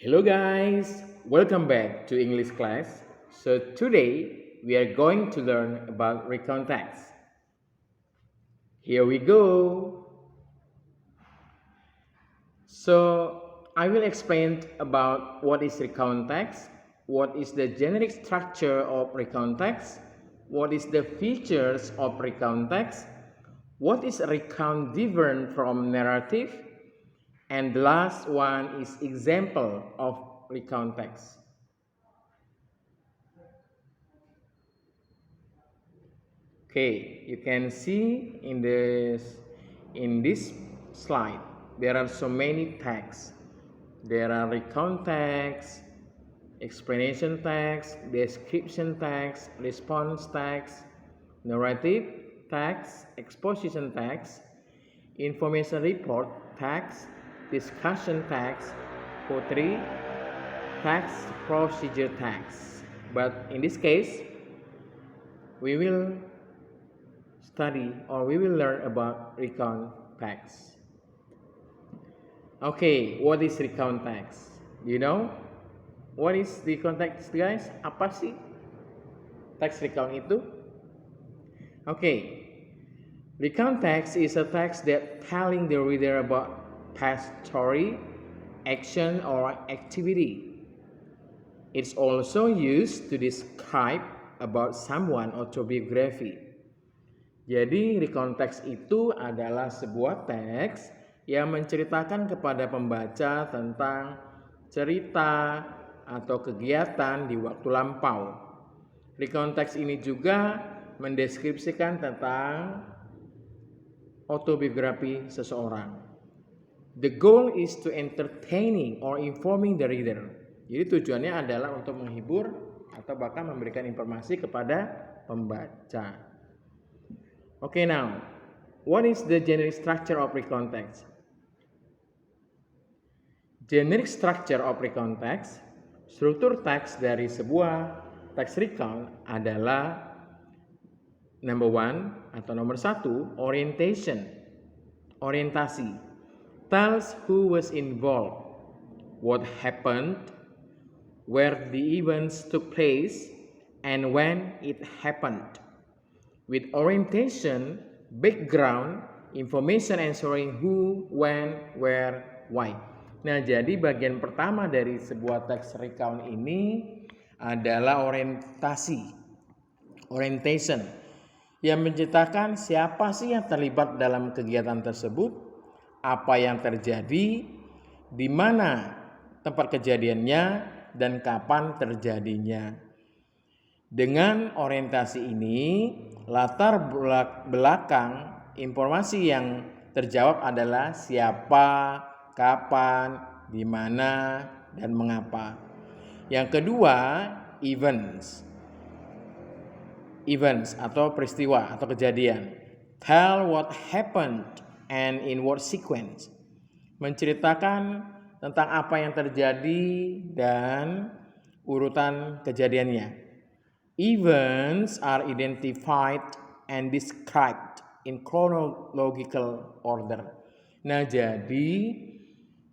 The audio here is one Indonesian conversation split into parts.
Hello guys, welcome back to English class. So today we are going to learn about recount text. Here we go. So I will explain about what is recount text, what is the generic structure of recount text, what is the features of recount text, what is recount different from narrative, and the last one is example of recount text. Okay, you can see in this slide there are so many tags. There are recount tags, explanation tags, description tags, response tags, narrative tags, exposition tags, information report tags, discussion tags, poetry tags, procedure tags. But in this case, we will study or we will learn about recount text. Okay, what is recount text? Do you know? What is recount text, guys? Apa sih teks recount itu? Okay, recount text is a text that telling the reader about past story, action, or activity. It's also used to describe about someone autobiography. Jadi recount text itu adalah sebuah teks yang menceritakan kepada pembaca tentang cerita atau kegiatan di waktu lampau. Recount text ini juga mendeskripsikan tentang autobiografi seseorang. The goal is to entertaining or informing the reader. Jadi tujuannya adalah untuk menghibur atau bahkan memberikan informasi kepada pembaca. Okay, now, what is the generic structure of recount text? Generic structure of recount text, struktur teks dari sebuah teks recount adalah number one atau nomor satu, orientation, orientasi, tells who was involved, what happened, where the events took place, and when it happened. With orientation, background, information answering who, when, where, why. Nah, jadi bagian pertama dari sebuah teks recount ini adalah orientasi, orientation, yang menceritakan siapa sih yang terlibat dalam kegiatan tersebut, apa yang terjadi, di mana tempat kejadiannya, dan kapan terjadinya. Dengan orientasi ini, latar belakang informasi yang terjawab adalah siapa, kapan, di mana, dan mengapa. Yang kedua, events. Events atau peristiwa atau kejadian. Tell what happened and in what sequence. Menceritakan tentang apa yang terjadi dan urutan kejadiannya. Events are identified and described in chronological order. Nah, jadi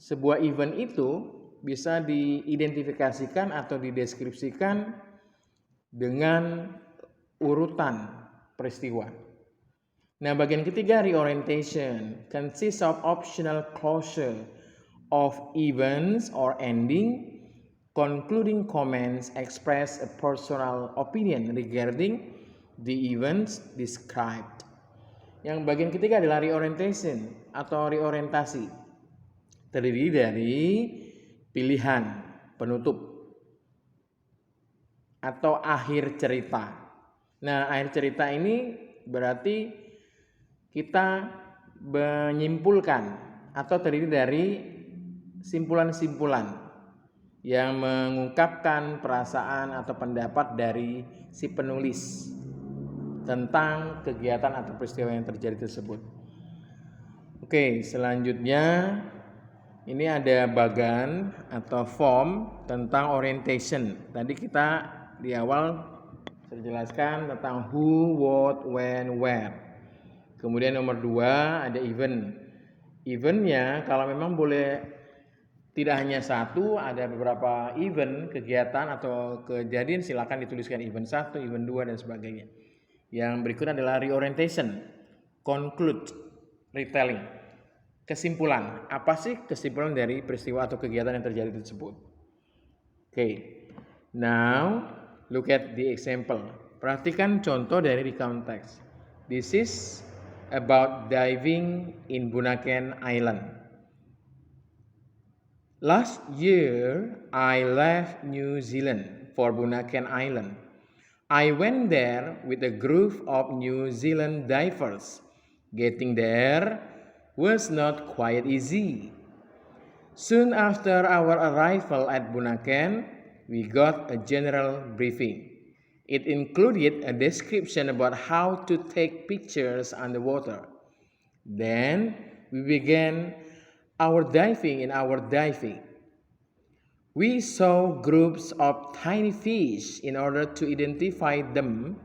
sebuah event itu bisa diidentifikasikan atau dideskripsikan dengan urutan peristiwa. Nah, bagian ketiga, reorientation consists of optional closure of events or ending. Concluding comments express a personal opinion regarding the events described. Yang bagian ketiga adalah reorientation atau reorientasi. Terdiri dari pilihan penutup atau akhir cerita. Nah, akhir cerita ini berarti kita menyimpulkan atau terdiri dari simpulan-simpulan yang mengungkapkan perasaan atau pendapat dari si penulis tentang kegiatan atau peristiwa yang terjadi tersebut. Oke, selanjutnya ini ada bagan atau form tentang orientation. Tadi kita di awal sudah jelaskan tentang who, what, when, where. Kemudian nomor 2 ada event. Eventnya kalau memang boleh Tidak hanya satu, ada beberapa event, kegiatan atau kejadian, silakan dituliskan event 1, event 2 dan sebagainya. Yang berikut adalah reorientation, conclude, retelling. Kesimpulan, apa sih kesimpulan dari peristiwa atau kegiatan yang terjadi tersebut? Okay, now look at the example. Perhatikan contoh dari recount text. This is about diving in Bunaken Island. Last year, I left New Zealand for Bunaken Island. I went there with a group of New Zealand divers. Getting there was not quite easy. Soon after our arrival at Bunaken, we got a general briefing. It included a description about how to take pictures underwater. Then we began our diving. We saw groups of tiny fish. In order to identify them,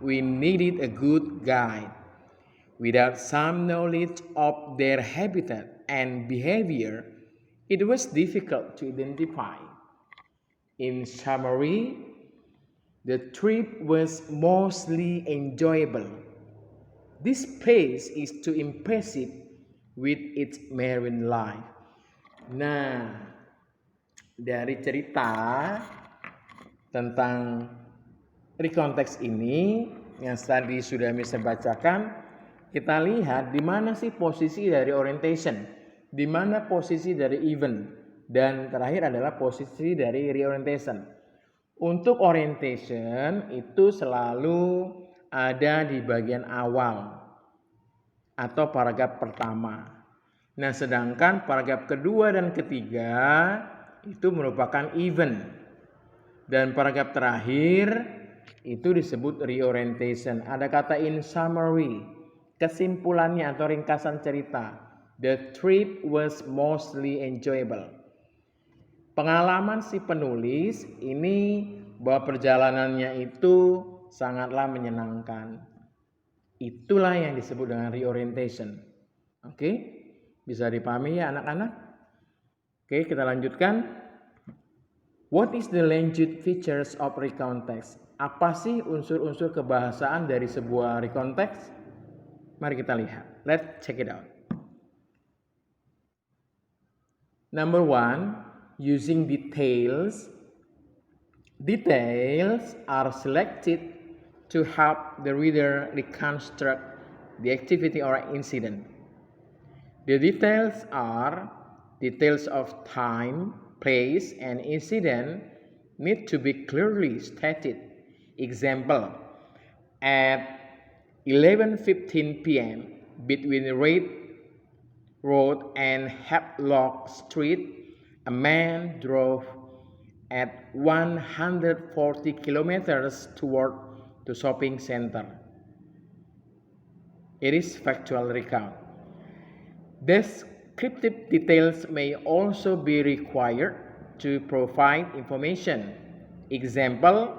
we needed a good guide. Without some knowledge of their habitat and behavior, it was difficult to identify. In summary, the trip was mostly enjoyable. This place is too impressive with its marine life. Nah, dari cerita tentang rekonteks ini yang tadi sudah bisa bacakan, kita lihat di mana sih posisi dari orientation, di mana posisi dari event, dan terakhir adalah posisi dari reorientation. Untuk orientation itu selalu ada di bagian awal atau paragraf pertama. Nah, sedangkan paragraf kedua dan ketiga itu merupakan event. Dan paragraf terakhir itu disebut reorientation. Ada kata in summary, kesimpulannya atau ringkasan cerita. The trip was mostly enjoyable. Pengalaman si penulis ini bahwa perjalanannya itu sangatlah menyenangkan. Itulah yang disebut dengan reorientation. Oke, bisa dipahami ya anak-anak? Oke, kita lanjutkan. What is the language features of recount text? Apa sih unsur-unsur kebahasaan dari sebuah recount text? Mari kita lihat. Let's check it out. Number 1. Using details. Details are selected to help the reader reconstruct the activity or incident. The details are details of time, place, and incident need to be clearly stated. Example, at 11:15 p.m. between Reid Road and Havelock Street, a man drove at 140 kilometers toward the shopping center. It is factual recount. Descriptive details may also be required to provide information. Example,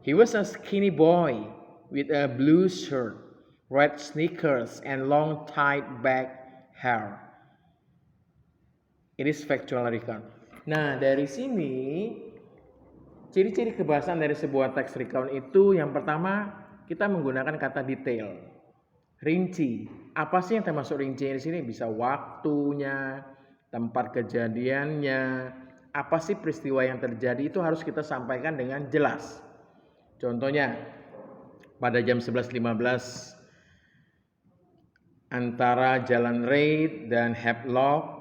he was a skinny boy with a blue shirt, red sneakers, and long tied back hair. It is factual recount. Nah, dari sini ciri-ciri kebahasaan dari sebuah teks recount itu yang pertama kita menggunakan kata detail, rinci. Apa sih yang termasuk rinci di sini? Bisa waktunya, tempat kejadiannya, apa sih peristiwa yang terjadi itu harus kita sampaikan dengan jelas. Contohnya pada jam 11.15 antara Jalan Reid dan Havelock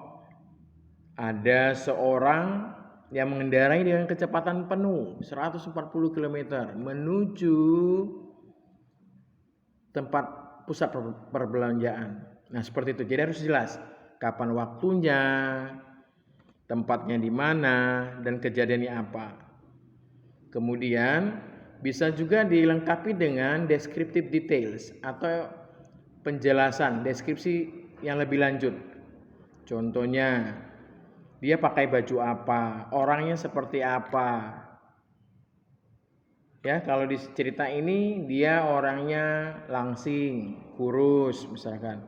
ada seorang yang mengendarai dengan kecepatan penuh 140 km menuju tempat pusat perbelanjaan. Nah, seperti itu. Jadi harus jelas kapan waktunya, tempatnya di mana, dan kejadiannya apa. Kemudian bisa juga dilengkapi dengan descriptive details atau penjelasan, deskripsi yang lebih lanjut. Contohnya, dia pakai baju apa, orangnya seperti apa. Ya, kalau di cerita ini dia orangnya langsing, kurus misalkan.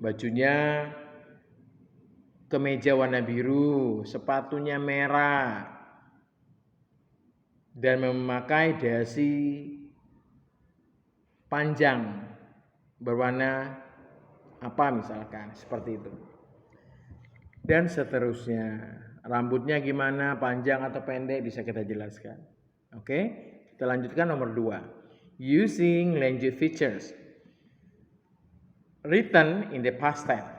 Bajunya kemeja warna biru, sepatunya merah, dan memakai dasi panjang berwarna apa misalkan, seperti itu. Dan seterusnya. Rambutnya gimana, panjang atau pendek, bisa kita jelaskan. Oke, kita lanjutkan nomor 2. Using language features. Written in the past tense.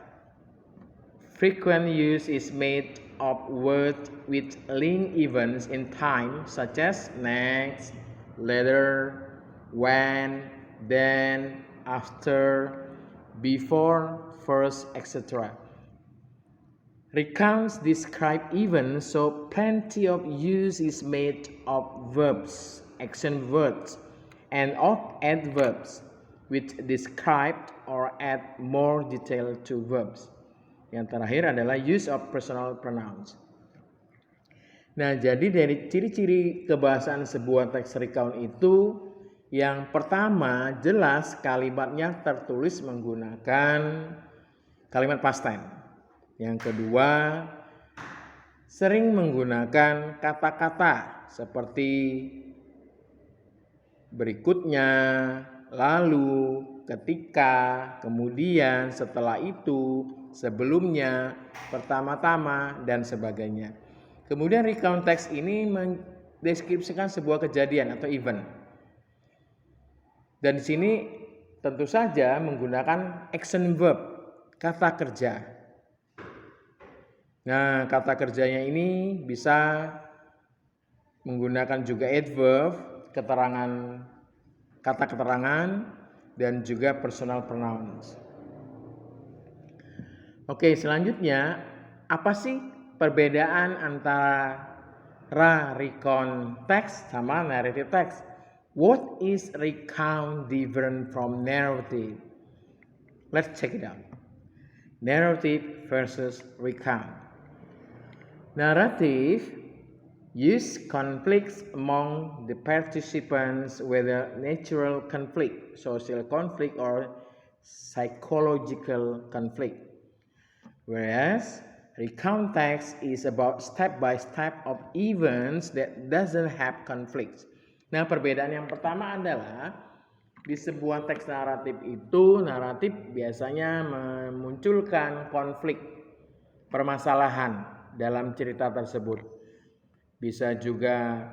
Frequent use is made of words with linked events in time, such as next, later, when, then, after, before, first, etc. Recounts describe events, so plenty of use is made of verbs, action words, and of adverbs, which describe or add more detail to verbs. Yang terakhir adalah use of personal pronouns. Nah, jadi dari ciri-ciri kebahasaan sebuah teks recount itu, yang pertama jelas kalimatnya tertulis menggunakan kalimat past tense. Yang kedua, sering menggunakan kata-kata seperti berikutnya, lalu, ketika, kemudian, setelah itu, sebelumnya, pertama-tama, dan sebagainya. Kemudian recount text ini mendeskripsikan sebuah kejadian atau event. Dan di sini tentu saja menggunakan action verb, kata kerja. Nah, kata kerjanya ini bisa menggunakan juga adverb, keterangan, kata keterangan, dan juga personal pronouns. Oke, selanjutnya, apa sih perbedaan antara recount text sama narrative text? What is recount different from narrative? Let's check it out. Narrative versus recount. Narrative use conflicts among the participants, whether natural conflict, social conflict, or psychological conflict. Whereas recount text is about step-by-step of events that doesn't have conflicts. Nah, perbedaan yang pertama adalah di sebuah teks naratif itu, naratif biasanya memunculkan konflik, permasalahan dalam cerita tersebut. Bisa juga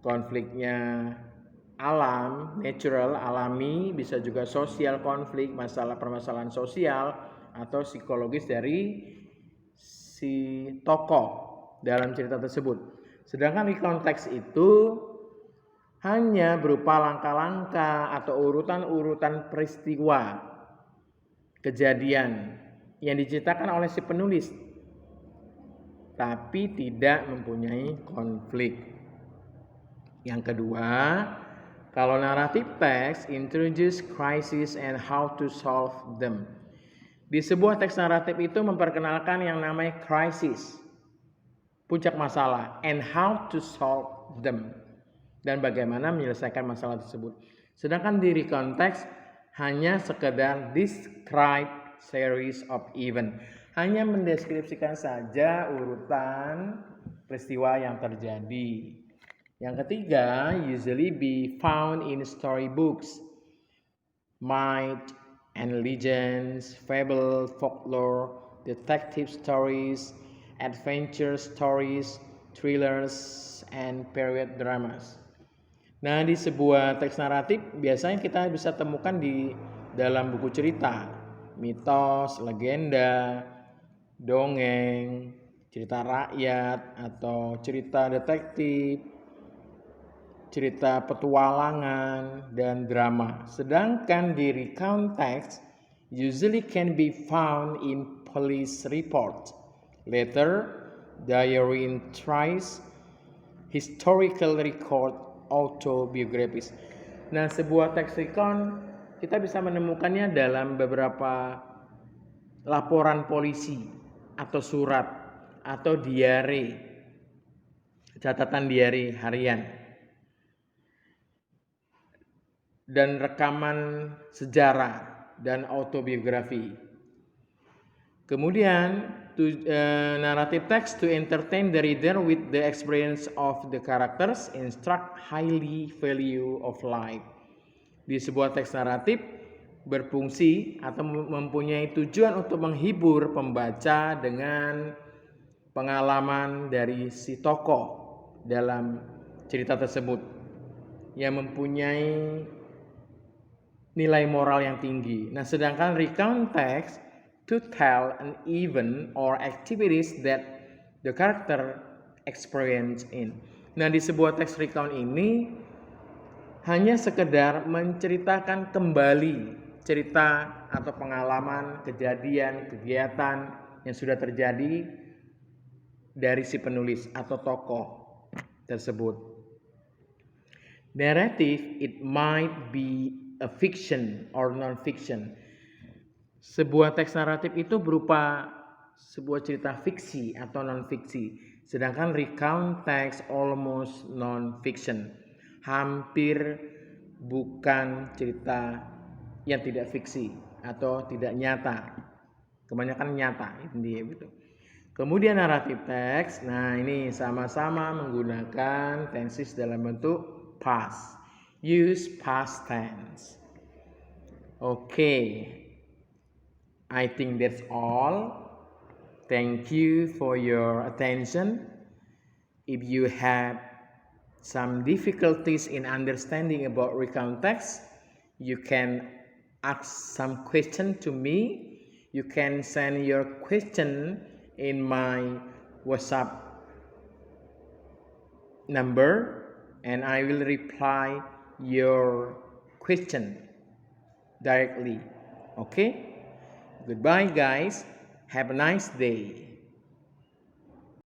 konfliknya alam, natural, alami, bisa juga sosial konflik, permasalahan sosial atau psikologis dari si tokoh dalam cerita tersebut. Sedangkan recount text itu hanya berupa langkah-langkah atau urutan-urutan peristiwa, kejadian yang diceritakan oleh si penulis, tapi tidak mempunyai konflik. Yang kedua, kalau narrative text introduce crisis and how to solve them. Di sebuah teks naratif itu memperkenalkan yang namanya crisis, puncak masalah, and how to solve them, dan bagaimana menyelesaikan masalah tersebut. Sedangkan di recount text hanya sekedar describe series of event, hanya mendeskripsikan saja urutan peristiwa yang terjadi. Yang ketiga, usually be found in storybooks, myth and legends, fable, folklore, detective stories, adventure stories, thrillers, and period dramas. Nah, di sebuah teks naratif biasanya kita bisa temukan di dalam buku cerita, mitos, legenda, dongeng, cerita rakyat, atau cerita detektif, cerita petualangan, dan drama. Sedangkan di recount text usually can be found in police report, letter, diary entries, historical record, autobiographies. Nah, sebuah teks recount kita bisa menemukannya dalam beberapa laporan polisi atau surat atau diary, catatan diary harian, dan rekaman sejarah dan autobiografi. Kemudian narrative text to entertain the reader with the experience of the characters, instruct highly value of life. Di sebuah teks naratif berfungsi atau mempunyai tujuan untuk menghibur pembaca dengan pengalaman dari si tokoh dalam cerita tersebut yang mempunyai nilai moral yang tinggi. Nah, sedangkan recount text to tell an event or activities that the character experience in. Nah, di sebuah teks recount ini hanya sekedar menceritakan kembali cerita atau pengalaman, kejadian, kegiatan yang sudah terjadi dari si penulis atau tokoh tersebut. Narrative, it might be a fiction or non-fiction. Sebuah teks naratif itu berupa sebuah cerita fiksi atau non-fiksi. Sedangkan recount text almost non-fiction. Hampir bukan cerita yang tidak fiksi atau tidak nyata. Kebanyakan nyata gitu. Kemudian naratif teks, nah ini sama-sama menggunakan tenses dalam bentuk past. Use past tense. Okay. I think that's all. Thank you for your attention. If you have some difficulties in understanding about recount text, you can ask some question to me. You can send your question in my WhatsApp number and I will reply your question directly. Okay? Goodbye guys. Have a nice day.